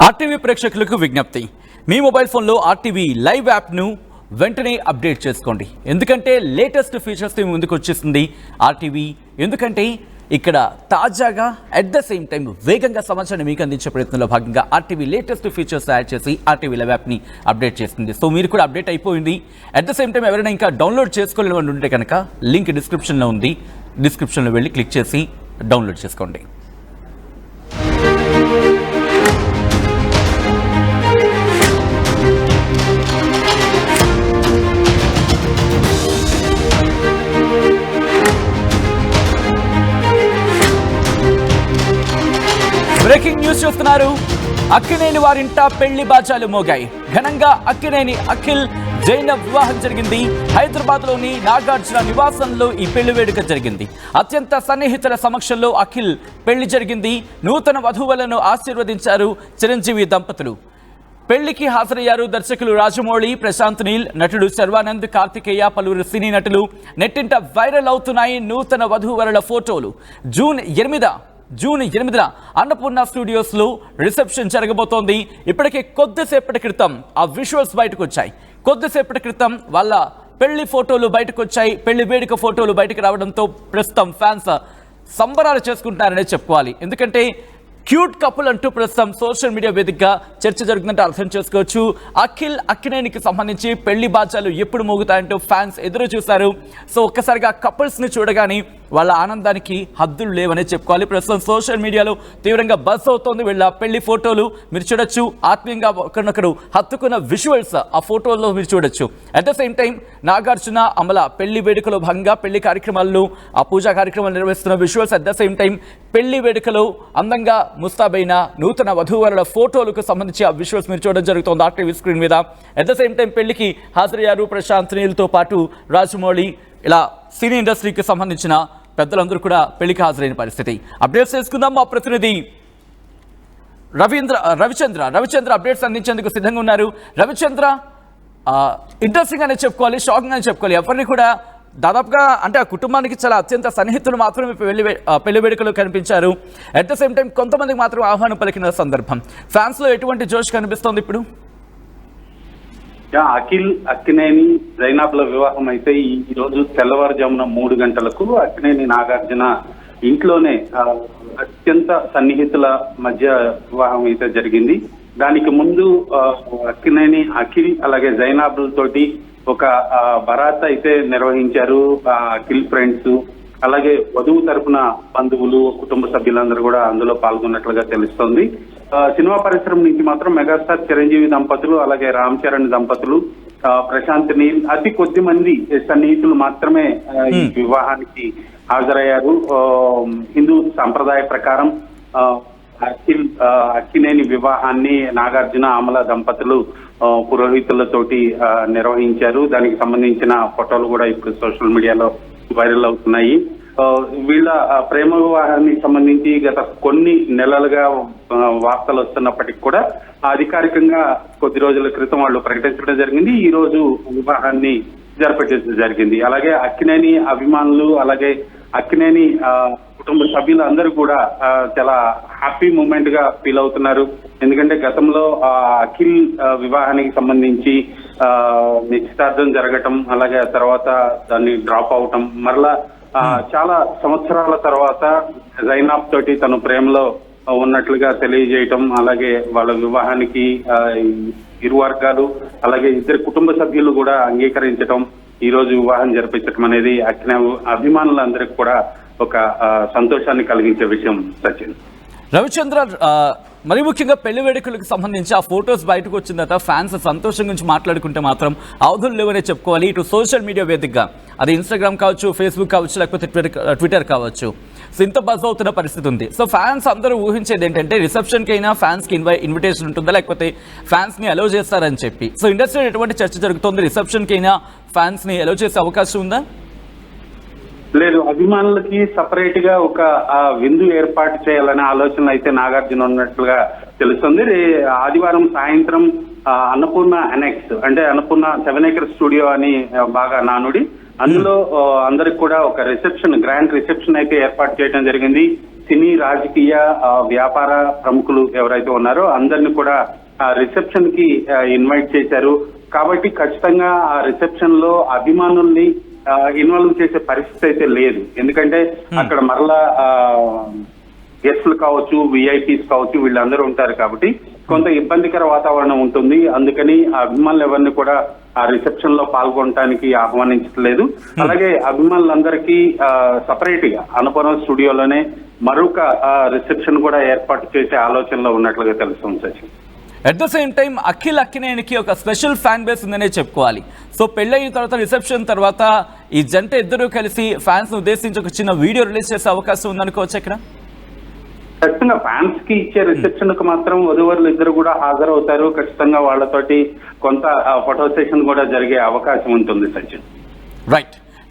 RTV ప్రేక్షకులకు విజ్ఞప్తి, మీ mobile ఫోన్లో ఆర్టీవీ లైవ్ యాప్ను వెంటనే అప్డేట్ చేసుకోండి. ఎందుకంటే లేటెస్ట్ ఫీచర్స్ ముందుకు వచ్చేస్తుంది ఆర్టీవీ. ఎందుకంటే ఇక్కడ తాజాగా అట్ ద సేమ్ టైం వేగంగా సమాచారాన్ని మీకు అందించే ప్రయత్నంలో భాగంగా ఆర్టీవీ లేటెస్ట్ ఫీచర్స్ యాడ్ చేసి ఆర్టీవీ లైవ్ యాప్ని అప్డేట్ చేస్తుంది. సో మీరు కూడా అప్డేట్ అయిపోయింది. అట్ ద సేమ్ టైం ఎవరైనా ఇంకా డౌన్లోడ్ చేసుకోలేని ఉంటే కనుక లింక్ డిస్క్రిప్షన్లో ఉంది, డిస్క్రిప్షన్లో వెళ్ళి క్లిక్ చేసి డౌన్లోడ్ చేసుకోండి. బ్రేకింగ్ న్యూస్ చూస్తున్నారు. అక్కినేని వారింట పెళ్లి బాజాలు మోగాయి. ఘనంగా అక్కినేని అఖిల్ జైనబ్ వివాహం జరిగింది. హైదరాబాద్లోని నాగార్జున నివాసంలో ఈ పెళ్లి వేడుక జరిగింది. అత్యంత సన్నిహితుల సమక్షంలో అఖిల్ పెళ్లి జరిగింది. నూతన వధువులను ఆశీర్వదించారు చిరంజీవి దంపతులు. పెళ్లికి హాజరయ్యారు దర్శకులు రాజమౌళి, ప్రశాంత్ నీల్, నటుడు శర్వానంద్, కార్తికేయ, పలువురు సినీ నటులు. నెట్టింట వైరల్ అవుతున్నాయి నూతన వధువరుల ఫోటోలు. జూన్ 8న అన్నపూర్ణ స్టూడియోస్లో రిసెప్షన్ జరగబోతోంది. ఇప్పటికే కొద్దిసేపటి క్రితం ఆ విజువల్స్ బయటకు వచ్చాయి. కొద్దిసేపటి క్రితం వాళ్ళ పెళ్లి ఫోటోలు బయటకు వచ్చాయి. పెళ్లి వేడుక ఫోటోలు బయటకు రావడంతో ప్రస్తుతం ఫ్యాన్స్ సంబరాలు చేసుకుంటున్నారనే చెప్పుకోవాలి. ఎందుకంటే క్యూట్ కపుల్ అంటూ ప్రస్తుతం సోషల్ మీడియా వేదికగా చర్చ జరుగుతుందంటే అర్థం చేసుకోవచ్చు. అక్కినేనికి సంబంధించి పెళ్లి బాధ్యాలు ఎప్పుడు మోగుతాయంటూ ఫ్యాన్స్ ఎదురు చూశారు. సో ఒక్కసారిగా కపుల్స్ని చూడగానే వాళ్ళ ఆనందానికి హద్దులు లేవనే చెప్పుకోవాలి. ప్రస్తుతం సోషల్ మీడియాలో తీవ్రంగా బజ్ అవుతోంది వీళ్ళ పెళ్లి ఫోటోలు. మీరు చూడొచ్చు, ఆత్మీయంగా ఒకరినొకరు హత్తుకున్న విజువల్స్ ఆ ఫోటోల్లో మీరు చూడొచ్చు. At the same time Nagarjuna Amala పెళ్లి వేడుకలో భాగంగా పెళ్లి కార్యక్రమాల్లో ఆ పూజా కార్యక్రమాలు నిర్వహిస్తున్న visuals. At the same time పెళ్లి వేడుకలో అందంగా ముస్తాబైన నూతన వధూవరుల ఫోటోలకు సంబంధించి ఆ విజువల్స్ మీరు చూడడం జరుగుతుంది ఆర్టీవీ స్క్రీన్ మీద. అట్ ద సేమ్ టైం పెళ్లికి హాజరయ్యారు ప్రశాంత్ నీల్తో పాటు రాజమౌళి. ఇలా సినీ ఇండస్ట్రీకి సంబంధించిన పెద్దలందరూ కూడా పెళ్లికి హాజరైన పరిస్థితి. అప్డేట్స్ చేసుకుందాం. మా ప్రతినిధి రవిచంద్ర అప్డేట్స్ అందించేందుకు సిద్ధంగా ఉన్నారు. రవిచంద్ర, ఇంట్రెస్టింగ్ అనే చెప్పుకోవాలి, షాకింగ్ అని చెప్పుకోవాలి. ఎవరిని కూడా దాదాపుగా అంటే ఆ కుటుంబానికి చాలా అత్యంత సన్నిహితులు మాత్రమే పెళ్లి వేడుకలో కనిపించారు. అట్ ద సేమ్ టైం కొంతమందికి మాత్రం ఆహ్వానం పలికిన సందర్భం. ఫ్యాన్స్లో ఎటువంటి జోష్ కనిపిస్తోంది ఇప్పుడు? అక్కినేని జైనాబ్ల వివాహం అయితే ఈ రోజు తెల్లవారుజామున 3 గంటలకు అక్కినేని నాగార్జున ఇంట్లోనే అత్యంత సన్నిహితుల మధ్య వివాహం అయితే జరిగింది. దానికి ముందు అక్కినేని అఖిల్ అలాగే జైనాబ్ల తోటి ఒక బరాత్ అయితే నిర్వహించారు. అఖిల్ ఫ్రెండ్స్ అలాగే వధువు తరపున బంధువులు, కుటుంబ సభ్యులందరూ కూడా అందులో పాల్గొన్నట్లుగా తెలుస్తోంది. సినిమా పరిశ్రమ నుంచి మాత్రం మెగాస్టార్ చిరంజీవి దంపతులు అలాగే రామ్ చరణ్ దంపతులు, ప్రశాంత్ నీల్, అతి కొద్ది మంది సన్నిహితులు మాత్రమే ఈ వివాహానికి హాజరయ్యారు. హిందూ సంప్రదాయ ప్రకారం అక్కినేని వివాహాన్ని నాగార్జున అమల దంపతులు పురోహితులతోటి నిర్వహించారు. దానికి సంబంధించిన ఫోటోలు కూడా ఇప్పుడు సోషల్ మీడియాలో వైరల్ అవుతున్నాయి. వీళ్ళ ప్రేమ వివాహానికి సంబంధించి గత కొన్ని నెలలుగా వార్తలు వస్తున్నప్పటికీ కూడా అధికారికంగా కొద్ది రోజుల క్రితం వాళ్ళు ప్రకటించడం జరిగింది. ఈ రోజు వివాహాన్ని జరిపించడం జరిగింది. అలాగే అక్కినేని అభిమానులు అలాగే అక్కినేని కుటుంబ సభ్యులు అందరూ కూడా చాలా హ్యాపీ మూమెంట్ గా ఫీల్ అవుతున్నారు. ఎందుకంటే గతంలో అఖిల్ వివాహానికి సంబంధించి నిశ్చితార్థం జరగటం అలాగే తర్వాత దాన్ని డ్రాప్ అవటం, మరలా చాలా సంవత్సరాల తర్వాత జైనాబ్ తోటి తను ప్రేమలో ఉన్నట్లుగా తెలియజేయటం, అలాగే వాళ్ళ వివాహానికి ఇరు వర్గాలు అలాగే ఇద్దరు కుటుంబ సభ్యులు కూడా అంగీకరించడం, ఈ రోజు వివాహం జరిపించడం అనేది అక్కినేని అభిమానులందరికీ కూడా ఒక సంతోషాన్ని కలిగించే విషయం. సచిన్, రవిచంద్ర, మరి ముఖ్యంగా పెళ్లి వేడుకలకు సంబంధించి ఆ ఫొటోస్ బయటకు వచ్చిన తర్వాత ఫ్యాన్స్ సంతోషం గురించి మాట్లాడుకుంటే మాత్రం అవధులు లేవనే చెప్పుకోవాలి. ఇటు సోషల్ మీడియా వేదికగా అది ఇన్స్టాగ్రామ్ కావచ్చు, ఫేస్బుక్ కావచ్చు, లేకపోతే ట్విట్టర్ కావచ్చు, సో ఇంత బజ్ అవుతున్న పరిస్థితి ఉంది. సో ఫ్యాన్స్ అందరూ ఊహించేది ఏంటంటే రిసెప్షన్కి అయినా ఫ్యాన్స్కి ఇన్విటేషన్ ఉంటుందా, లేకపోతే ఫ్యాన్స్ని అలౌ చేస్తారని చెప్పి. సో ఇండస్ట్రీలో ఎటువంటి చర్చ జరుగుతుంది? రిసెప్షన్కి అయినా ఫ్యాన్స్ని అలౌ చేసే అవకాశం ఉందా? లేదు, అభిమానులకి సపరేట్ గా ఒక విందు ఏర్పాటు చేయాలనే ఆలోచన అయితే నాగార్జున ఉన్నట్లుగా తెలుస్తుంది. ఆదివారం సాయంత్రం అన్నపూర్ణ అనెక్స్ అంటే అన్నపూర్ణ 7 acres స్టూడియో అని బాగా నానుడి, అందులో అందరికి కూడా ఒక రిసెప్షన్, గ్రాండ్ రిసెప్షన్ అయితే ఏర్పాటు చేయడం జరిగింది. సినీ రాజకీయ వ్యాపార ప్రముఖులు ఎవరైతే ఉన్నారో అందరిని కూడా రిసెప్షన్ కి ఇన్వైట్ చేశారు. కాబట్టి ఖచ్చితంగా ఆ రిసెప్షన్ లో అభిమానుల్ని ఇన్వాల్వ్ చేసే పరిస్థితి అయితే లేదు. ఎందుకంటే అక్కడ మరలా గెస్ట్లు కావచ్చు, విఐపీస్ కావచ్చు, వీళ్ళందరూ ఉంటారు కాబట్టి కొంత ఇబ్బందికర వాతావరణం ఉంటుంది. అందుకని ఆ అభిమానులు ఎవరిని కూడా ఆ రిసెప్షన్ లో పాల్గొనడానికి ఆహ్వానించట్లేదు. అలాగే అభిమానులందరికీ సపరేట్ గా అన్నపురం స్టూడియోలోనే మరొక రిసెప్షన్ కూడా ఏర్పాటు చేసే ఆలోచనలో ఉన్నట్లుగా తెలుస్తుంది Sachin. At the same time Akhil అక్కినేనికి ఒక స్పెషల్ ఫ్యాన్ బేస్ ఉందనే చెప్పుకోవాలి. సో పెళ్ళయిన తర్వాత రిసెప్షన్ తర్వాత ఈ జంట ఇద్దరు కలిసి ఫ్యాన్స్ ఉద్దేశించి ఒక చిన్న వీడియో రిలీజ్ చేసే అవకాశం ఉందనుకోవచ్చు. ఇక్కడ ఖచ్చితంగా ఫ్యాన్స్ కి ఇచ్చే రిసెప్షన్ కు మాత్రం వధువరులు ఇద్దరు కూడా హాజరవుతారు. ఖచ్చితంగా వాళ్ళతోటి కొంత ఫోటో సెషన్ కూడా జరిగే అవకాశం ఉంటుంది సచిన్.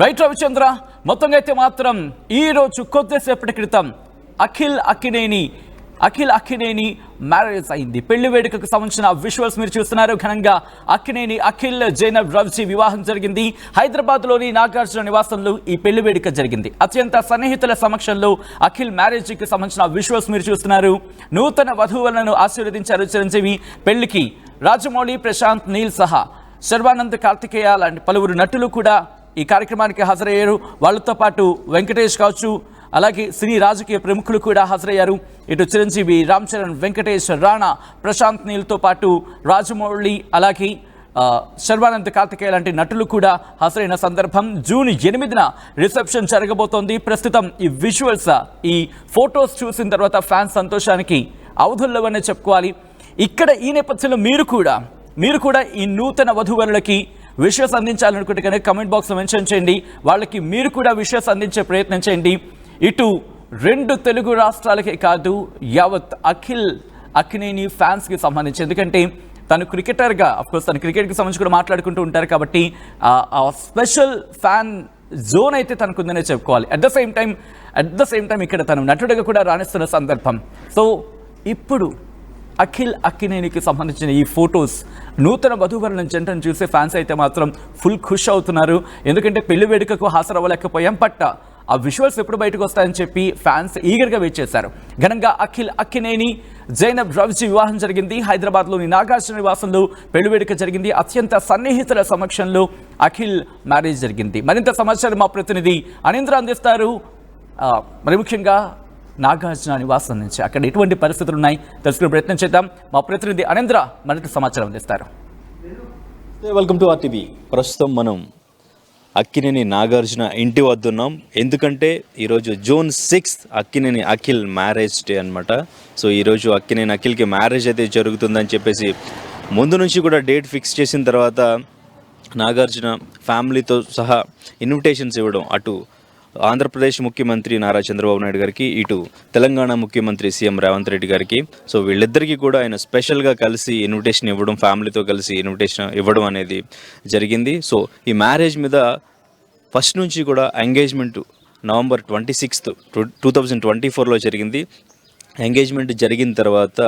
రైట్ రవిచంద్ర, మొత్తంగా అయితే మాత్రం ఈ రోజు కొద్దిసేపటి క్రితం అఖిల్ అక్కినేని మ్యారేజ్ అయింది. పెళ్లి వేడుకకు సంబంధించిన విజువల్స్ మీరు చూస్తున్నారు. ఘనంగా అక్కినేని అఖిల్ జైనబ్ రవ్జీ వివాహం జరిగింది. హైదరాబాద్లోని నాగార్జున నివాసంలో ఈ పెళ్లి వేడుక జరిగింది. అత్యంత సన్నిహితుల సమక్షంలో అఖిల్ మ్యారేజ్కి సంబంధించిన విజువల్స్ మీరు చూస్తున్నారు. నూతన వధువులను ఆశీర్వదించారు చిరంజీవి. పెళ్లికి రాజమౌళి, ప్రశాంత్ నీల్ సహా శర్వానంద్, కార్తికేయ లాంటి పలువురు నటులు కూడా ఈ కార్యక్రమానికి హాజరయ్యారు. వాళ్ళతో పాటు వెంకటేష్ కావచ్చు, అలాగే సినీ రాజకీయ ప్రముఖులు కూడా హాజరయ్యారు. ఇటు చిరంజీవి, రామ్ చరణ్, వెంకటేష్, రాణా, ప్రశాంత్ నీల్తో పాటు రాజమౌళి, అలాగే శర్వానంద్, కార్తికేయ లాంటి నటులు కూడా హాజరైన సందర్భం. జూన్ 8న రిసెప్షన్ జరగబోతోంది. ప్రస్తుతం ఈ విజువల్స్, ఈ ఫొటోస్ చూసిన తర్వాత ఫ్యాన్స్ సంతోషానికి అవధుల్లవనే చెప్పుకోవాలి. ఇక్కడ ఈ నేపథ్యంలో మీరు కూడా ఈ నూతన వధువరులకి విషెస్ అందించాలనుకుంటే కనుక కమెంట్ బాక్స్లో మెన్షన్ చేయండి. వాళ్ళకి మీరు కూడా విషెస్ అందించే ప్రయత్నం చేయండి. ఇటు 2 తెలుగు రాష్ట్రాలకే కాదు, యావత్ అఖిల్ అక్కినేని ఫ్యాన్స్కి సంబంధించి, ఎందుకంటే తను క్రికెటర్గా, అఫ్కోర్స్ తను క్రికెట్కి సంబంధించి కూడా మాట్లాడుకుంటూ ఉంటారు కాబట్టి ఆ స్పెషల్ ఫ్యాన్ జోన్ అయితే తనకుందనే చెప్పుకోవాలి. అట్ ద సేమ్ టైం ఇక్కడ తను నటుడిగా కూడా రాణిస్తున్న సందర్భం. సో ఇప్పుడు అఖిల్ అక్కినేనికి సంబంధించిన ఈ ఫొటోస్, నూతన వధూవరుల జంటను చూసే ఫ్యాన్స్ అయితే మాత్రం ఫుల్ ఖుష్ అవుతున్నారు. ఎందుకంటే పెళ్లి వేడుకకు హాజరవ్వలేకపోయాం, బట్ ఆ విజువల్స్ ఎప్పుడు బయటకు వస్తాయని చెప్పి ఫ్యాన్స్ ఈగర్గా వెయిట్ చేశారు. ఘనంగా అఖిల్ అక్కినేని జైనబ్ రవ్జీ వివాహం జరిగింది. హైదరాబాద్లోని నాగార్జున నివాసంలో పెళ్లి వేడుక జరిగింది. అత్యంత సన్నిహితుల సమక్షంలో అఖిల్ మ్యారేజ్ జరిగింది. మరింత సమాచారం మా ప్రతినిధి అనేంద్ర అందిస్తారు. మరి ముఖ్యంగా నాగార్జున నివాసం నుంచి అక్కడ ఎటువంటి పరిస్థితులు ఉన్నాయి తెలుసుకునే ప్రయత్నం చేద్దాం. మా ప్రతినిధి అనేంద్ర మరింత సమాచారం అందిస్తారు. Welcome to RTV. ప్రస్తుతం మనం అక్కినేని నాగార్జున ఇంటి వద్ద ఉన్నాం. ఎందుకంటే ఈరోజు June 6 Akkineni Akhil marriage day అనమాట. సో ఈరోజు అక్కినేని అఖిల్కి మ్యారేజ్ అయితే జరుగుతుందని చెప్పేసి ముందు నుంచి కూడా డేట్ ఫిక్స్ చేసిన తర్వాత నాగార్జున ఫ్యామిలీతో సహా ఇన్విటేషన్స్ ఇవ్వడం, అటు ఆంధ్రప్రదేశ్ ముఖ్యమంత్రి నారా చంద్రబాబు నాయుడు గారికి, ఇటు తెలంగాణ ముఖ్యమంత్రి సీఎం రేవంత్ రెడ్డి గారికి, సో వీళ్ళిద్దరికీ కూడా ఆయన స్పెషల్గా కలిసి ఇన్విటేషన్ ఇవ్వడం, ఫ్యామిలీతో కలిసి ఇన్విటేషన్ ఇవ్వడం అనేది జరిగింది. సో ఈ మ్యారేజ్ మీద ఫస్ట్ నుంచి కూడా ఎంగేజ్మెంట్ నవంబర్ 26, 2024లో జరిగింది. ఎంగేజ్మెంట్ జరిగిన తర్వాత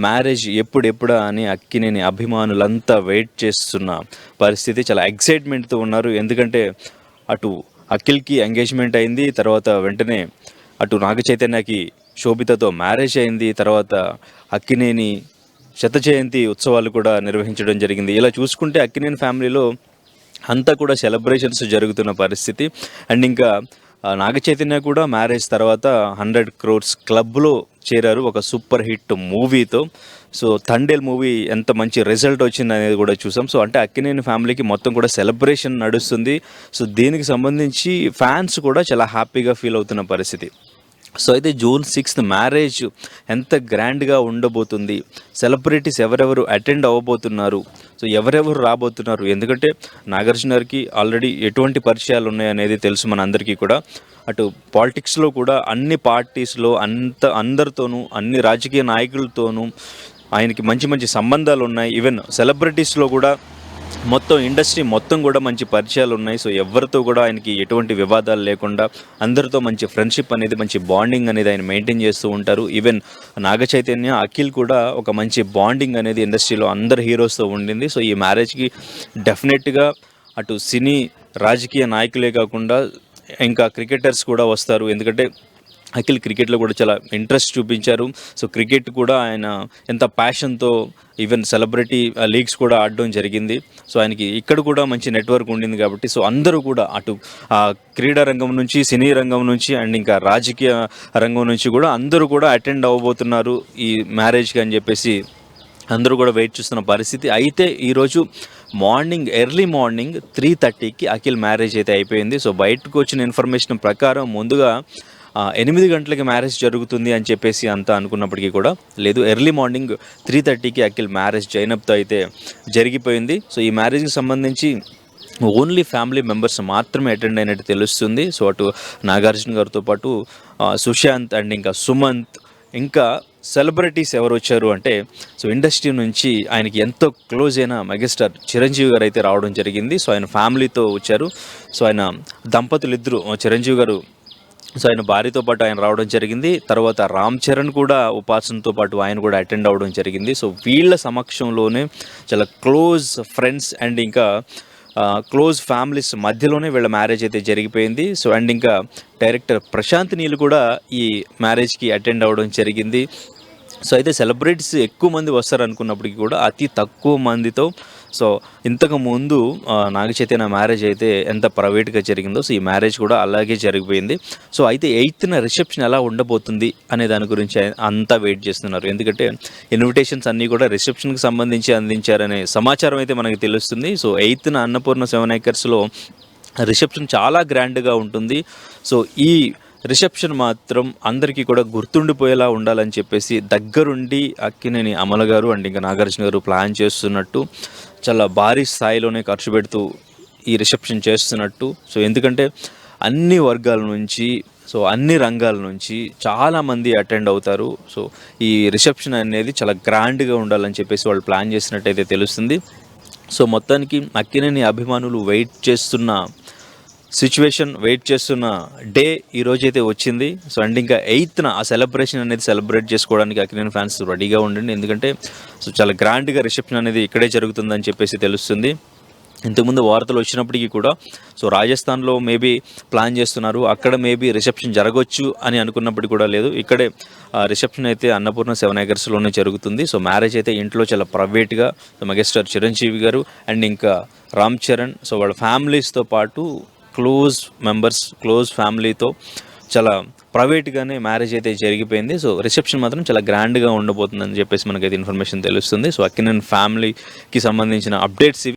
మ్యారేజ్ ఎప్పుడెప్పుడా అని అక్కినేని అభిమానులంతా వెయిట్ చేస్తున్న పరిస్థితి. చాలా ఎక్సైట్మెంట్తో ఉన్నారు. ఎందుకంటే అటు అఖిల్కి ఎంగేజ్మెంట్ అయింది, తర్వాత వెంటనే అటు నాగ చైతన్యకి శోభితతో మ్యారేజ్ అయింది, తర్వాత అక్కినేని శత జయంతి ఉత్సవాలు కూడా నిర్వహించడం జరిగింది. ఇలా చూసుకుంటే అక్కినేని ఫ్యామిలీలో అంతా కూడా సెలబ్రేషన్స్ జరుగుతున్న పరిస్థితి. అండ్ ఇంకా నాగ చైతన్య కూడా మ్యారేజ్ తర్వాత 100 crores క్లబ్లో చేరారు ఒక సూపర్ హిట్ మూవీతో. సో తండేల్ మూవీ ఎంత మంచి రిజల్ట్ వచ్చింది అనేది కూడా చూసాం. సో అంటే అక్కినేని ఫ్యామిలీకి మొత్తం కూడా సెలబ్రేషన్ నడుస్తుంది. సో దీనికి సంబంధించి ఫ్యాన్స్ కూడా చాలా హ్యాపీగా ఫీల్ అవుతున్న పరిస్థితి. సో అయితే జూన్ 6 మ్యారేజ్ ఎంత గ్రాండ్గా ఉండబోతుంది, సెలబ్రిటీస్ ఎవరెవరు అటెండ్ అవ్వబోతున్నారు, సో ఎవరెవరు రాబోతున్నారు, ఎందుకంటే నాగార్జున గారికి ఆల్రెడీ ఎటువంటి పరిచయాలు ఉన్నాయనేది తెలుసు మన అందరికీ కూడా. అటు పాలిటిక్స్లో కూడా అన్ని పార్టీస్లో అందరితోనూ, అన్ని రాజకీయ నాయకులతోనూ ఆయనకి మంచి మంచి సంబంధాలు ఉన్నాయి. ఈవెన్ సెలబ్రిటీస్లో కూడా మొత్తం ఇండస్ట్రీ మొత్తం కూడా మంచి పరిచయాలు ఉన్నాయి. సో ఎవరితో కూడా ఆయనకి ఎటువంటి వివాదాలు లేకుండా అందరితో మంచి ఫ్రెండ్షిప్ అనేది, మంచి బాండింగ్ అనేది ఆయన మెయింటైన్ చేస్తూ ఉంటారు. ఈవెన్ నాగ చైతన్య, అఖిల్ కూడా ఒక మంచి బాండింగ్ అనేది ఇండస్ట్రీలో అందరు హీరోస్తో ఉండింది. సో ఈ మ్యారేజ్కి డెఫినెట్గా అటు సినీ రాజకీయ నాయకులే కాకుండా ఇంకా క్రికెటర్స్ కూడా వస్తారు. ఎందుకంటే అఖిల్ క్రికెట్లో కూడా చాలా ఇంట్రెస్ట్ చూపించారు. సో క్రికెట్ కూడా ఆయన ఎంత ప్యాషన్తో ఈవెన్ సెలబ్రిటీ లీగ్స్ కూడా ఆడడం జరిగింది. సో ఆయనకి ఇక్కడ కూడా మంచి నెట్వర్క్ ఉండింది కాబట్టి సో అందరూ కూడా అటు క్రీడా రంగం నుంచి, సినీ రంగం నుంచి అండ్ ఇంకా రాజకీయ రంగం నుంచి కూడా అందరూ కూడా అటెండ్ అవ్వబోతున్నారు ఈ మ్యారేజ్కి అని చెప్పేసి అందరూ కూడా వెయిట్ చేస్తున్న పరిస్థితి. అయితే ఈరోజు ఎర్లీ మార్నింగ్ 3:30కి అఖిల్ మ్యారేజ్ అయితే అయిపోయింది. సో బయటకు వచ్చిన ఇన్ఫర్మేషన్ ప్రకారం ముందుగా 8 గంటలకి మ్యారేజ్ జరుగుతుంది అని చెప్పేసి అంతా అనుకున్నప్పటికీ కూడా లేదు, ఎర్లీ మార్నింగ్ 3:30కి అఖిల్ మ్యారేజ్ జైనబ్తో అయితే జరిగిపోయింది. సో ఈ మ్యారేజ్కి సంబంధించి ఓన్లీ ఫ్యామిలీ మెంబర్స్ మాత్రమే అటెండ్ అయినట్టు తెలుస్తుంది. సో అటు నాగార్జున గారితో పాటు సుశాంత్ అండ్ ఇంకా సుమంత్, ఇంకా సెలబ్రిటీస్ ఎవరు వచ్చారు అంటే సో ఇండస్ట్రీ నుంచి ఆయనకి ఎంతో క్లోజ్ అయిన మెగాస్టార్ చిరంజీవి గారు అయితే రావడం జరిగింది. సో ఆయన ఫ్యామిలీతో వచ్చారు. సో ఆయన దంపతులు ఇద్దరు, చిరంజీవి గారు సో ఆయన భార్యతో పాటు ఆయన రావడం జరిగింది. తర్వాత రామ్ చరణ్ కూడా ఉపాసనతో పాటు ఆయన కూడా అటెండ్ అవ్వడం జరిగింది. సో వీళ్ళ సమక్షంలోనే చాలా క్లోజ్ ఫ్రెండ్స్ అండ్ ఇంకా క్లోజ్ ఫ్యామిలీస్ మధ్యలోనే వీళ్ళ మ్యారేజ్ అయితే జరిగిపోయింది. సో అండ్ ఇంకా డైరెక్టర్ ప్రశాంత్ నీల్ కూడా ఈ మ్యారేజ్కి అటెండ్ అవ్వడం జరిగింది. సో అయితే సెలబ్రిటీస్ ఎక్కువ మంది వస్తారు అనుకున్నప్పటికీ కూడా అతి తక్కువ మందితో సో ఇంతకు ముందు నాగ చైతన్య మ్యారేజ్ అయితే ఎంత ప్రైవేట్గా జరిగిందో సో ఈ మ్యారేజ్ కూడా అలాగే జరిగిపోయింది. సో అయితే 8th రిసెప్షన్ ఎలా ఉండబోతుంది అనే దాని గురించి అంతా వెయిట్ చేస్తున్నారు. ఎందుకంటే ఇన్విటేషన్స్ అన్నీ కూడా రిసెప్షన్కి సంబంధించి అందించారనే సమాచారం అయితే మనకు తెలుస్తుంది. సో 8th అన్నపూర్ణ 7 acresలో రిసెప్షన్ చాలా గ్రాండ్గా ఉంటుంది. సో ఈ రిసెప్షన్ మాత్రం అందరికీ కూడా గుర్తుండిపోయేలా ఉండాలని చెప్పేసి దగ్గరుండి అక్కినేని అమల గారు అండ్ ఇంకా నాగార్జున గారు ప్లాన్ చేస్తున్నట్టు, చాలా భారీ స్థాయిలోనే ఖర్చు పెడుతూ ఈ రిసెప్షన్ చేస్తున్నట్టు. సో ఎందుకంటే అన్ని వర్గాల నుంచి, సో అన్ని రంగాల నుంచి చాలామంది అటెండ్ అవుతారు. సో ఈ రిసెప్షన్ అనేది చాలా గ్రాండ్గా ఉండాలని చెప్పేసి వాళ్ళు ప్లాన్ చేసినట్టయితే తెలుస్తుంది. సో మొత్తానికి అక్కినేని అభిమానులు వెయిట్ చేస్తున్న డే ఈరోజైతే వచ్చింది. సో అండ్ ఇంకా 8th ఆ సెలబ్రేషన్ అనేది సెలబ్రేట్ చేసుకోవడానికి అక్కినేని ఫ్యాన్స్ రెడీగా ఉండండి. ఎందుకంటే సో చాలా గ్రాండ్గా రిసెప్షన్ అనేది ఇక్కడే జరుగుతుందని చెప్పేసి తెలుస్తుంది. ఇంతకుముందు వార్తలు వచ్చినప్పటికీ కూడా సో రాజస్థాన్లో మేబీ ప్లాన్ చేస్తున్నారు, అక్కడ మేబీ రిసెప్షన్ జరగవచ్చు అని అనుకున్నప్పటికీ కూడా లేదు, ఇక్కడే రిసెప్షన్ అయితే అన్నపూర్ణ 7 acresలోనే జరుగుతుంది. సో మ్యారేజ్ అయితే ఇంట్లో చాలా ప్రైవేట్గా మెగాస్టార్ చిరంజీవి గారు అండ్ ఇంకా రామ్ చరణ్ సో వాళ్ళ ఫ్యామిలీస్తో పాటు క్లోజ్ ఫ్యామిలీతో చాలా ప్రైవేట్గానే మ్యారేజ్ అయితే జరిగిపోయింది. సో రిసెప్షన్ మాత్రం చాలా గ్రాండ్గా ఉండబోతుందని చెప్పేసి మనకైతే ఇన్ఫర్మేషన్ తెలుస్తుంది. సో అక్కినేని ఫ్యామిలీకి సంబంధించిన అప్డేట్స్ ఇవి.